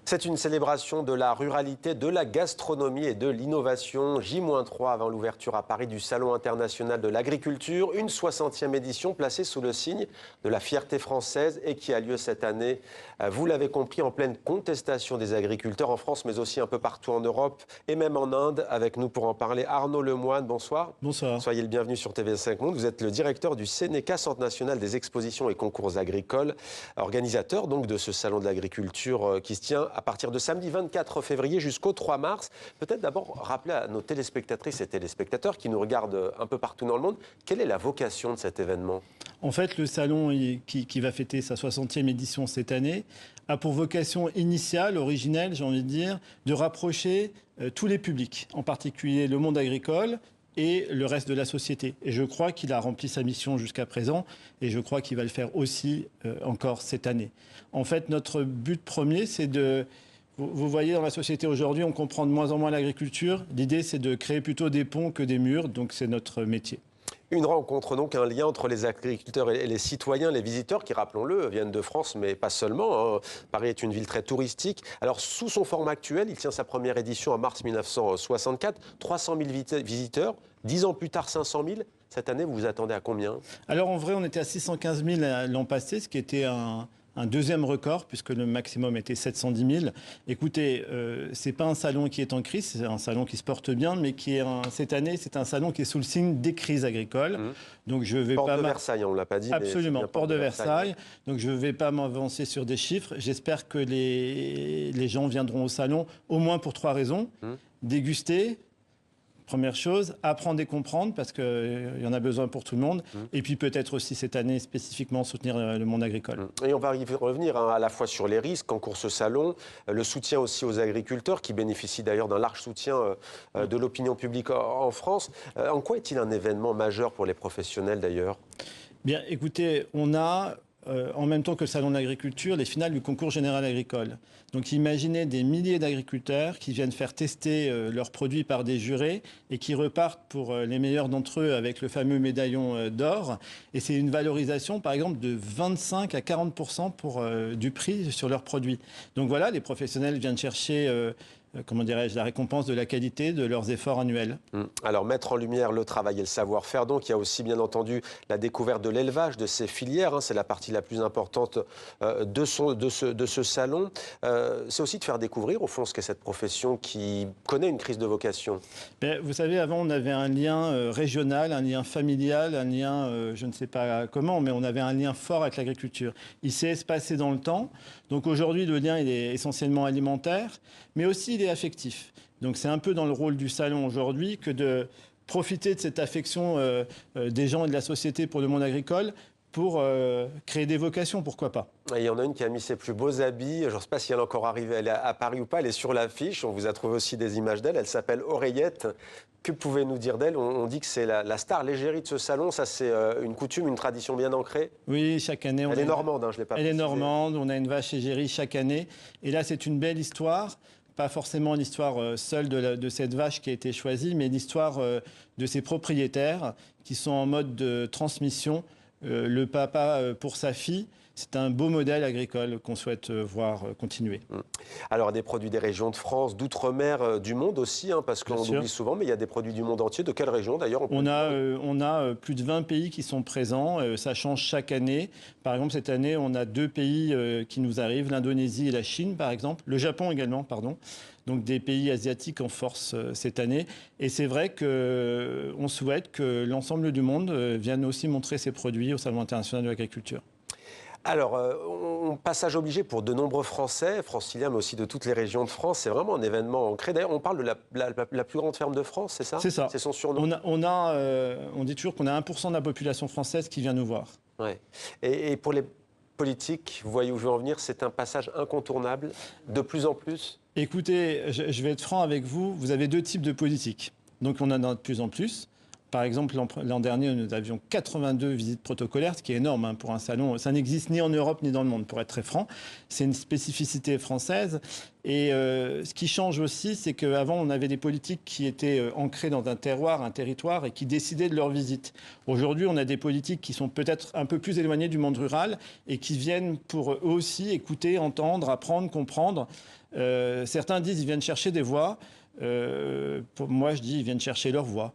C'est une célébration de la ruralité, de la gastronomie et de l'innovation. J-3 avant l'ouverture à Paris du Salon international de l'agriculture. Une 60e édition placée sous le signe de la fierté française et qui a lieu cette année, vous l'avez compris, en pleine contestation des agriculteurs en France, mais aussi un peu partout en Europe et même en Inde. Avec nous pour en parler, Arnaud Lemoine, bonsoir. Bonsoir. Soyez le bienvenu sur TV5 Monde. Vous êtes le directeur du Sénéca, Centre national des expositions et concours agricoles, organisateur donc de ce Salon de l'agriculture qui se tient à partir de samedi 24 février jusqu'au 3 mars. Peut-être d'abord rappeler à nos téléspectatrices et téléspectateurs qui nous regardent un peu partout dans le monde, quelle est la vocation de cet événement ? En fait, le salon qui va fêter sa 60e édition cette année a pour vocation initiale, originelle, j'ai envie de dire, de rapprocher tous les publics, en particulier le monde agricole et le reste de la société. Et je crois qu'il a rempli sa mission jusqu'à présent et je crois qu'il va le faire aussi encore cette année. En fait, notre but premier, c'est de... Vous voyez, dans la société aujourd'hui, on comprend de moins en moins l'agriculture. L'idée, c'est de créer plutôt des ponts que des murs, donc c'est notre métier. Une rencontre, donc un lien entre les agriculteurs et les citoyens, les visiteurs qui, rappelons-le, viennent de France, mais pas seulement, hein. Paris est une ville très touristique. Alors, sous son format actuel, il tient sa première édition en mars 1964. 300 000 visiteurs, 10 ans plus tard, 500 000. Cette année, vous vous attendez à combien ? Alors, en vrai, on était à 615 000 l'an passé, ce qui était un deuxième record, puisque le maximum était 710 000. Écoutez, ce n'est pas un salon qui est en crise, c'est un salon qui se porte bien, mais qui est cette année, c'est un salon qui est sous le signe des crises agricoles. Donc je vais Porte de Versailles, on ne l'a pas dit. Absolument, Port de Versailles. Donc je ne vais pas m'avancer sur des chiffres. J'espère que les gens viendront au salon, au moins pour 3 raisons. Déguster. Première chose, apprendre et comprendre, parce qu'il y en a besoin pour tout le monde. Et puis peut-être aussi cette année, spécifiquement, soutenir le monde agricole. Et on va y revenir à la fois sur les risques qu'encourt ce salon, le soutien aussi aux agriculteurs, qui bénéficient d'ailleurs d'un large soutien de l'opinion publique en France. En quoi est-il un événement majeur pour les professionnels d'ailleurs ? Bien, écoutez, on a... en même temps que le salon de l'agriculture, les finales du concours général agricole. Donc imaginez des milliers d'agriculteurs qui viennent faire tester leurs produits par des jurés et qui repartent pour les meilleurs d'entre eux avec le fameux médaillon d'or. Et c'est une valorisation, par exemple, de 25 à 40% pour du prix sur leurs produits. Donc voilà, les professionnels viennent chercher... comment dirais-je, la récompense de la qualité de leurs efforts annuels. Alors, mettre en lumière le travail et le savoir-faire, donc, il y a aussi, bien entendu, la découverte de l'élevage, de ces filières. Hein, c'est la partie la plus importante de ce salon. C'est aussi de faire découvrir, au fond, ce qu'est cette profession qui connaît une crise de vocation. Mais vous savez, avant, on avait un lien régional, un lien familial, un lien, je ne sais pas comment, mais on avait un lien fort avec l'agriculture. Il s'est espacé dans le temps. Donc aujourd'hui, le lien, il est essentiellement alimentaire, mais aussi il est affectif. Donc c'est un peu dans le rôle du salon aujourd'hui que de profiter de cette affection des gens et de la société pour le monde agricole pour créer des vocations, pourquoi pas. Et il y en a une qui a mis ses plus beaux habits. Je ne sais pas si elle est encore arrivée, elle est à Paris ou pas. Elle est sur l'affiche. On vous a trouvé aussi des images d'elle. Elle s'appelle Oreillette. Que pouvez-vous nous dire d'elle ? On dit que c'est la star, l'égérie de ce salon. Ça, c'est une coutume, une tradition bien ancrée. Oui, chaque année. Elle est normande, hein, je ne l'ai pas précisé. Elle est normande. On a une vache égérie chaque année. Et là, c'est une belle histoire. Pas forcément l'histoire seule de cette vache qui a été choisie, mais l'histoire de ses propriétaires qui sont en mode de transmission. Le papa pour sa fille, c'est un beau modèle agricole qu'on souhaite voir continuer. Alors, des produits des régions de France, d'outre-mer, du monde aussi, hein, parce qu'on oublie souvent, mais il y a des produits du monde entier. De quelle région d'ailleurs ? On a plus de 20 pays qui sont présents, ça change chaque année. Par exemple, cette année, on a 2 pays qui nous arrivent, l'Indonésie et la Chine, par exemple. Le Japon également, pardon. Donc des pays asiatiques en force cette année. Et c'est vrai qu'on souhaite que l'ensemble du monde vienne aussi montrer ses produits au Salon international de l'agriculture. Alors, passage obligé pour de nombreux Français, franciliens, mais aussi de toutes les régions de France. C'est vraiment un événement ancré. D'ailleurs, on parle de la plus grande ferme de France, c'est ça ? C'est ça. C'est son surnom. On dit toujours qu'on a 1% de la population française qui vient nous voir. Ouais. Et pour les politiques, vous voyez où je veux en venir, c'est un passage incontournable, de plus en plus. Écoutez, je vais être franc avec vous. Vous avez 2 types de politiques. Donc, on en a de plus en plus. Par exemple, l'an dernier, nous avions 82 visites protocolaires, ce qui est énorme hein, pour un salon. Ça n'existe ni en Europe ni dans le monde, pour être très franc. C'est une spécificité française. Et ce qui change aussi, c'est qu'avant, on avait des politiques qui étaient ancrées dans un terroir, un territoire, et qui décidaient de leurs visites. Aujourd'hui, on a des politiques qui sont peut-être un peu plus éloignées du monde rural et qui viennent pour eux aussi écouter, entendre, apprendre, comprendre. Certains disent qu'ils viennent chercher des voix. Pour moi, je dis qu'ils viennent chercher leur voix.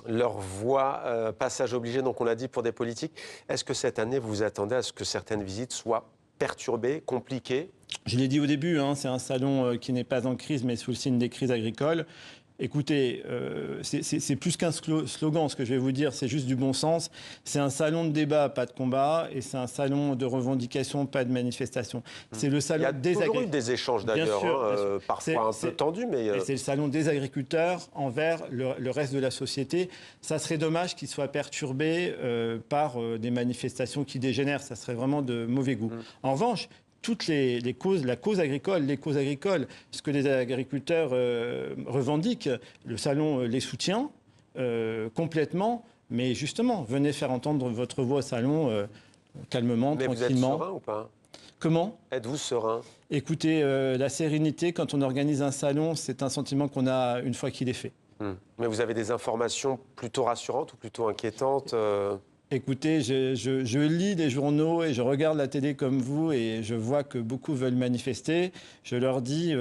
Leur voix, passage obligé, donc on l'a dit, pour des politiques. Est-ce que cette année, vous vous attendez à ce que certaines visites soient perturbées, compliquées ? Je l'ai dit au début, hein, c'est un salon qui n'est pas en crise, mais sous le signe des crises agricoles. Écoutez, c'est plus qu'un slogan, ce que je vais vous dire, c'est juste du bon sens. C'est un salon de débat, pas de combat, et c'est un salon de revendication, pas de manifestation. C'est le salon des agriculteurs. Il y a toujours eu des échanges d'ailleurs, parfois un peu tendus, mais... C'est le salon des agriculteurs envers le reste de la société. Ça serait dommage qu'il soit perturbé par des manifestations qui dégénèrent. Ça serait vraiment de mauvais goût. En revanche, toutes les causes, les causes agricoles, ce que les agriculteurs revendiquent, le salon les soutient complètement. Mais justement, venez faire entendre votre voix au salon calmement, mais tranquillement. Vous êtes serein ou pas ? Comment ? Êtes-vous serein ? Écoutez, la sérénité, quand on organise un salon, c'est un sentiment qu'on a une fois qu'il est fait. Mais vous avez des informations plutôt rassurantes ou plutôt inquiétantes Écoutez, je lis les journaux et je regarde la télé comme vous et je vois que beaucoup veulent manifester. Je leur dis,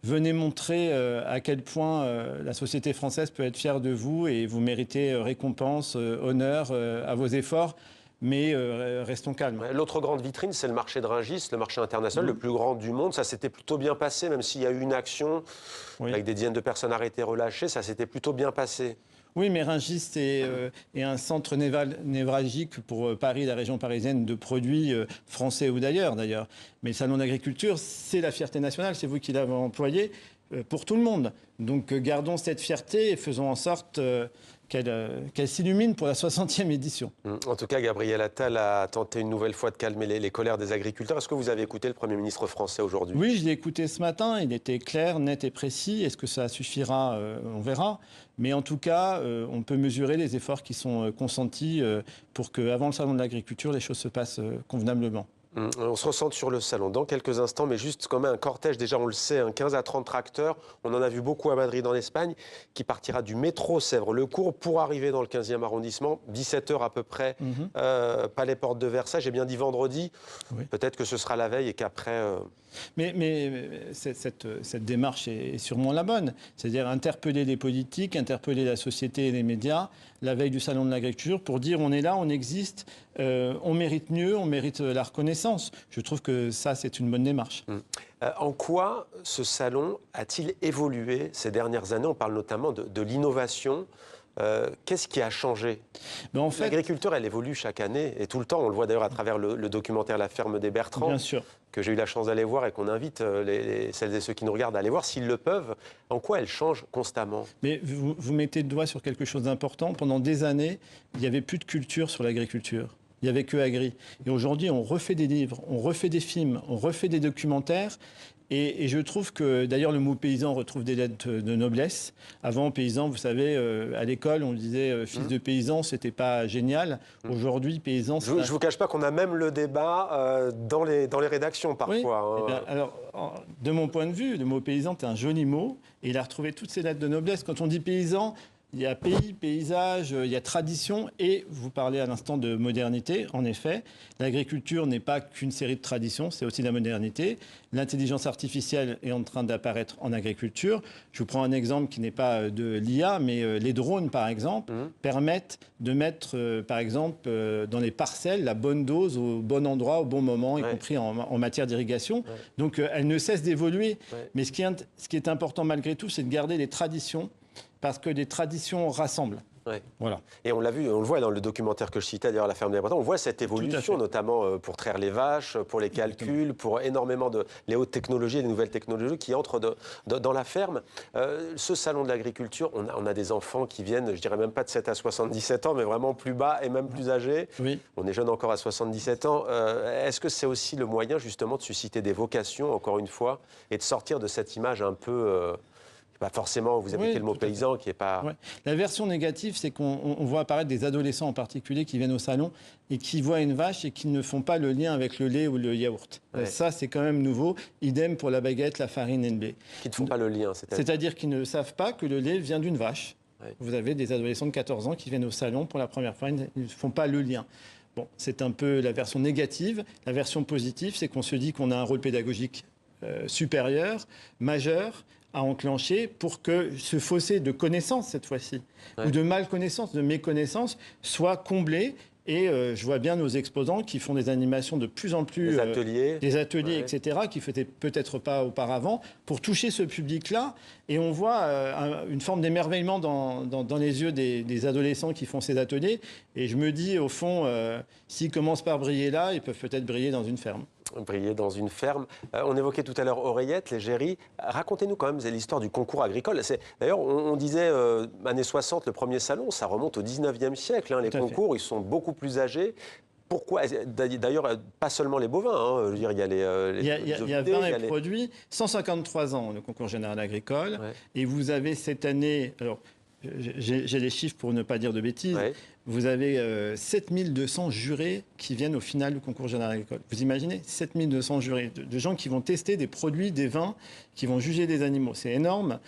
venez montrer à quel point la société française peut être fière de vous et vous méritez récompense, honneur à vos efforts. Mais restons calmes. L'autre grande vitrine, c'est le marché de Rungis, le marché international, le plus grand du monde. Ça s'était plutôt bien passé, même s'il y a eu une action avec des dizaines de personnes arrêtées, relâchées. Ça s'était plutôt bien passé. Oui, mais Rungis est un centre névralgique pour Paris, la région parisienne, de produits français ou d'ailleurs. Mais le salon d'agriculture, c'est la fierté nationale, c'est vous qui l'avez employé pour tout le monde. Donc gardons cette fierté et faisons en sorte qu'elle s'illumine pour la 60e édition. En tout cas, Gabriel Attal a tenté une nouvelle fois de calmer les colères des agriculteurs. Est-ce que vous avez écouté le Premier ministre français aujourd'hui ? Oui, je l'ai écouté ce matin. Il était clair, net et précis. Est-ce que ça suffira ? On verra. Mais en tout cas, on peut mesurer les efforts qui sont consentis pour qu'avant le salon de l'agriculture, les choses se passent convenablement. On se ressente sur le salon dans quelques instants, mais juste comme un cortège, déjà on le sait, 15 à 30 tracteurs, on en a vu beaucoup à Madrid en Espagne, qui partira du métro Sèvres-le-Cours pour arriver dans le 15e arrondissement, 17h à peu près, Palais Porte de Versailles, j'ai bien dit vendredi, peut-être que ce sera la veille et qu'après... Mais cette démarche est sûrement la bonne, c'est-à-dire interpeller les politiques, interpeller la société et les médias la veille du salon de l'agriculture pour dire on est là, on existe, on mérite mieux, on mérite la reconnaissance. Je trouve que ça, c'est une bonne démarche. En quoi ce salon a-t-il évolué ces dernières années ? On parle notamment de l'innovation. Qu'est-ce qui a changé ? En fait, l'agriculture, elle évolue chaque année et tout le temps. On le voit d'ailleurs à travers le documentaire La ferme des Bertrands, bien sûr, que j'ai eu la chance d'aller voir et qu'on invite celles et ceux qui nous regardent à aller voir s'ils le peuvent. En quoi elle change constamment ? Mais vous mettez le doigt sur quelque chose d'important. Pendant des années, il n'y avait plus de culture sur l'agriculture. Il n'y avait que Agri. Et aujourd'hui, on refait des livres, on refait des films, on refait des documentaires. Et je trouve que, d'ailleurs, le mot paysan retrouve des lettres de noblesse. Avant, paysan, vous savez, à l'école, on disait fils de paysan, c'était pas génial. Aujourd'hui, paysan... Je ne vous cache pas qu'on a même le débat dans les rédactions, parfois. Oui. Alors, de mon point de vue, le mot paysan est un joli mot. Et il a retrouvé toutes ces lettres de noblesse. Quand on dit paysan... Il y a pays, paysage, il y a tradition et vous parlez à l'instant de modernité. En effet, l'agriculture n'est pas qu'une série de traditions, c'est aussi de la modernité. L'intelligence artificielle est en train d'apparaître en agriculture. Je vous prends un exemple qui n'est pas de l'IA, mais les drones, par exemple, permettent de mettre, par exemple, dans les parcelles, la bonne dose au bon endroit, au bon moment, y compris en matière d'irrigation. Donc, elle ne cesse d'évoluer. Mais ce qui est important malgré tout, c'est de garder les traditions. Parce que les traditions rassemblent. Voilà. Et on l'a vu, on le voit dans le documentaire que je citais, d'ailleurs, La ferme des Bretons, on voit cette évolution, notamment pour traire les vaches, pour les calculs, pour énormément de les hautes technologies, les nouvelles technologies qui entrent dans la ferme. Ce salon de l'agriculture, on a des enfants qui viennent, je dirais même pas de 7 à 77 ans, mais vraiment plus bas et même plus âgés. Oui. On est jeune encore à 77 ans. Est-ce que c'est aussi le moyen, justement, de susciter des vocations, encore une fois, et de sortir de cette image un peu... Bah forcément, vous évitez le mot paysan qui n'est pas... Ouais. La version négative, c'est qu'on voit apparaître des adolescents en particulier qui viennent au salon et qui voient une vache et qui ne font pas le lien avec le lait ou le yaourt. Ouais. Ça, c'est quand même nouveau. Idem pour la baguette, la farine et le blé. Qui ne font pas le lien, c'est-à-dire qu'ils ne savent pas que le lait vient d'une vache. Ouais. Vous avez des adolescents de 14 ans qui viennent au salon pour la première fois, ils ne font pas le lien. Bon, c'est un peu la version négative. La version positive, c'est qu'on se dit qu'on a un rôle pédagogique supérieur, majeur, à enclencher pour que ce fossé de connaissance, cette fois-ci, ou de malconnaissance, de méconnaissance, soit comblé. Et je vois bien nos exposants qui font des animations de plus en plus... Des ateliers, etc., qui ne faisaient peut-être pas auparavant, pour toucher ce public-là. Et on voit une forme d'émerveillement dans les yeux des adolescents qui font ces ateliers. Et je me dis, au fond, s'ils commencent par briller là, ils peuvent peut-être briller dans une ferme. Briller dans une ferme. On évoquait tout à l'heure Oreillette, l'égérie. Racontez-nous quand même l'histoire du concours agricole. D'ailleurs, on disait, années 60, le premier salon, ça remonte au 19e siècle. Hein. Les concours, ils sont beaucoup plus âgés. Pourquoi? D'ailleurs, pas seulement les bovins. Hein. Je veux dire, il y a il y a 20 produits. 153 ans, le concours général agricole. Ouais. Et vous avez cette année... Alors, j'ai les chiffres pour ne pas dire de bêtises. Ouais. Vous avez 7200 jurés qui viennent au final du concours général agricole. Vous imaginez 7200 jurés de gens qui vont tester des produits, des vins, qui vont juger des animaux. C'est énorme.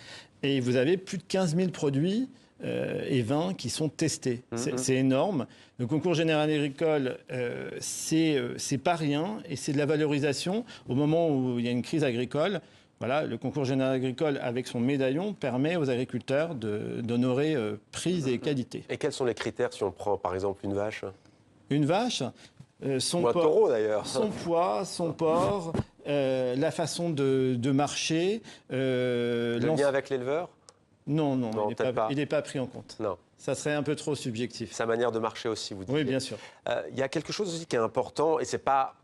Et vous avez plus de 15 000 produits et vins qui sont testés. C'est énorme. Le concours général agricole, c'est pas rien. Et c'est de la valorisation au moment où il y a une crise agricole. Voilà, le concours général agricole, avec son médaillon, permet aux agriculteurs d'honorer prix et qualité. Et quels sont les critères si on prend, par exemple, une vache? Une vache, ou un taureau, d'ailleurs. Son poids, son port, la façon de marcher. Le lien avec l'éleveur? Non, il n'est pas pris en compte. Non. Ça serait un peu trop subjectif. Sa manière de marcher aussi, vous dites. Oui, bien sûr. Il y a quelque chose aussi qui est important, et c'est pas...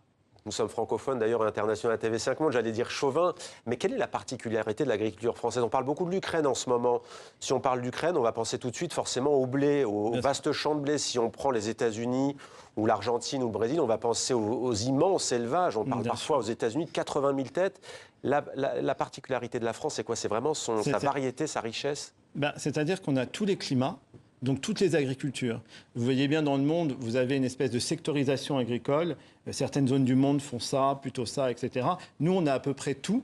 Nous sommes francophones, d'ailleurs, international à TV5 Monde, j'allais dire chauvin. Mais quelle est la particularité de l'agriculture française? On parle beaucoup de l'Ukraine en ce moment. Si on parle d'Ukraine, on va penser tout de suite forcément au blé, au vaste champ de blé. Si on prend les États-Unis ou l'Argentine ou le Brésil, on va penser aux immenses élevages. On parle parfois aux États-Unis de 80 000 têtes. La particularité de la France, c'est quoi? C'est vraiment sa variété, sa richesse? C'est-à-dire qu'on a tous les climats. Donc toutes les agricultures. Vous voyez bien dans le monde, vous avez une espèce de sectorisation agricole. Certaines zones du monde font ça, plutôt ça, etc. Nous, on a à peu près tout,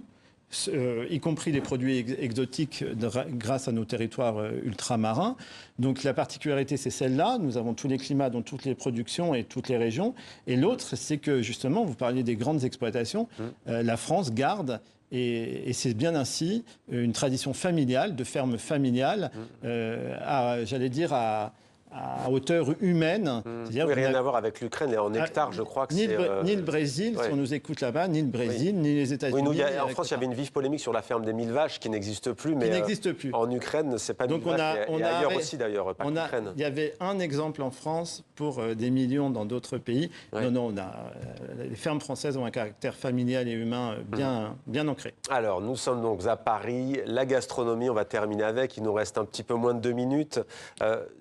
y compris les produits exotiques grâce à nos territoires ultramarins. Donc la particularité, c'est celle-là. Nous avons tous les climats dans toutes les productions et toutes les régions. Et l'autre, c'est que justement, vous parliez des grandes exploitations. La France garde... Et c'est bien ainsi une tradition familiale, de ferme familiale, j'allais dire à hauteur humaine. Oui, rien à voir avec l'Ukraine, et en hectares, je crois que c'est... Ni le Brésil, si on nous écoute là-bas, ni le Brésil, ni les États-Unis. Oui, en France, il y avait une vive polémique sur la ferme des 1000 vaches qui n'existe plus, mais en Ukraine, c'est pas 1000 vaches, et ailleurs aussi d'ailleurs, pas qu'Ukraine. Il y avait un exemple en France pour des millions dans d'autres pays. Non, les fermes françaises ont un caractère familial et humain bien ancré. Alors, nous sommes donc à Paris, la gastronomie, on va terminer avec, il nous reste un petit peu moins de 2 minutes.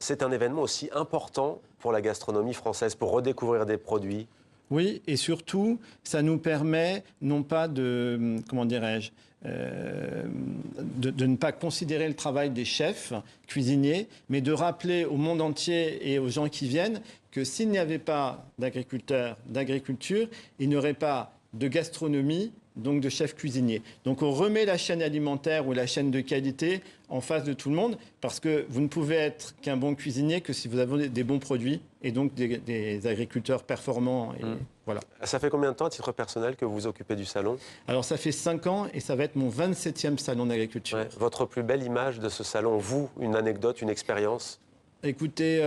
C'est un événement aussi important pour la gastronomie française, pour redécouvrir des produits? Oui, et surtout, ça nous permet non pas de, comment dirais-je, de ne pas considérer le travail des chefs cuisiniers, mais de rappeler au monde entier et aux gens qui viennent que s'il n'y avait pas d'agriculteurs, d'agriculture, il n'y aurait pas de gastronomie, donc de chef cuisinier. Donc on remet la chaîne alimentaire ou la chaîne de qualité en face de tout le monde, parce que vous ne pouvez être qu'un bon cuisinier que si vous avez des bons produits et donc des agriculteurs performants. Et voilà. Ça fait combien de temps, à titre personnel, que vous vous occupez du salon? Alors ça fait 5 ans et ça va être mon 27e salon d'agriculture. Votre plus belle image de ce salon, vous, une anecdote, une expérience? Écoutez,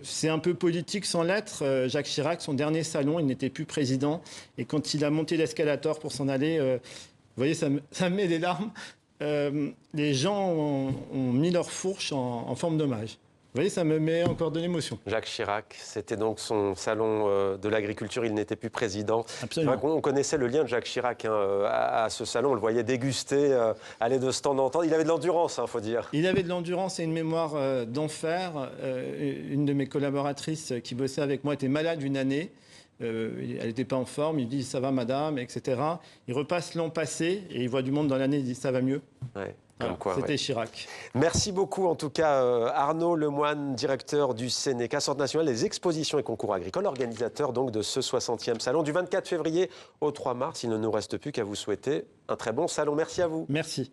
c'est un peu politique sans l'être. Jacques Chirac, son dernier salon, il n'était plus président. Et quand il a monté l'escalator pour s'en aller, vous voyez, ça me met des larmes. Les gens ont mis leur fourche en forme d'hommage. Vous voyez, ça me met encore de l'émotion. Jacques Chirac, c'était donc son salon de l'agriculture, il n'était plus président. Absolument. On connaissait le lien de Jacques Chirac à ce salon, on le voyait déguster, aller de stand en stand. Il avait de l'endurance, il faut dire. Il avait de l'endurance et une mémoire d'enfer. Une de mes collaboratrices qui bossait avec moi était malade une année. Elle n'était pas en forme, il dit « ça va madame », etc. Il repasse l'an passé et il voit du monde dans l'année, il dit « ça va mieux ». Voilà, quoi, c'était ouais. Chirac. Merci beaucoup en tout cas Arnaud Lemoine, directeur du Sénéca, Centre national des expositions et concours agricoles, organisateur donc de ce 60e salon du 24 février au 3 mars. Il ne nous reste plus qu'à vous souhaiter un très bon salon. Merci à vous. Merci.